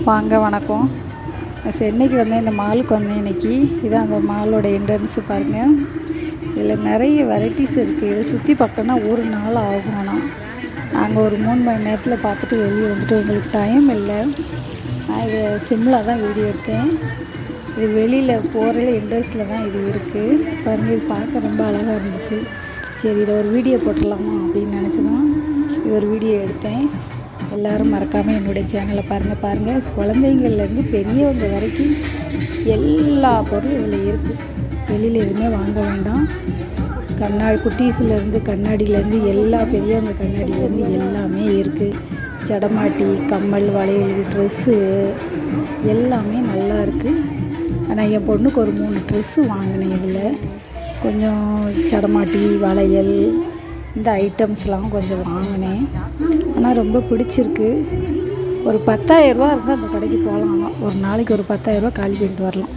வாங்க வணக்கம். சென்னைக்கு வந்தேன், இந்த மாலுக்கு வந்தேன் இன்றைக்கி. இதான் அந்த மாலோட என்ட்ரன்ஸு பாருங்கள். இதில் நிறைய வெரைட்டிஸ் இருக்குது. இதை சுற்றி பார்க்கணுன்னா ஒரு நாள் ஆகும். ஆனால் நாங்கள் ஒரு 3 மணி நேரத்தில் பார்த்துட்டு வெளியே வந்துட்டு எங்களுக்கு டைம் இல்லை. நான் இதை சிம்மில் தான் வீடியோ எடுத்தேன். இது வெளியில் போகிற என்ட்ரன்ஸில் தான் இது இருக்குது பாருங்கள். இது பார்க்க ரொம்ப அழகாக இருந்துச்சு. சரி, இதை ஒரு வீடியோ போட்டுடலாமா அப்படின்னு நினச்சி தான் இது ஒரு வீடியோ எடுத்தேன். எல்லோரும் மறக்காமல் என்னுடைய சேனலை பாருங்கள். குழந்தைங்கள்லேருந்து பெரியவங்க வரைக்கும் எல்லா பொருளும் இதில் இருக்குது. வெளியில் எதுவுமே வாங்க வேண்டாம். கண்ணாடி குட்டீஸ்லேருந்து கண்ணாடியிலேருந்து எல்லா பெரியவங்க கண்ணாடியிலேருந்து எல்லாமே இருக்குது. ஜடமாட்டி, கம்மல், வளையல், ட்ரெஸ்ஸு எல்லாமே நல்லா இருக்குது. ஆனால் என் பொண்ணுக்கு ஒரு 3 ட்ரெஸ்ஸு வாங்கினேன். இதில் கொஞ்சம் ஜடமாட்டி, வளையல், இந்த ஐட்டம்ஸ்லாம் கொஞ்சம் வாங்கினேன். ஆனால் ரொம்ப பிடிச்சிருக்கு. ஒரு 10,000 ரூபா இருந்தால் அந்த கடைக்கு போகலாம். ஒரு நாளைக்கு ஒரு 10,000 ரூபா காலி பண்ணிட்டு வரலாம்.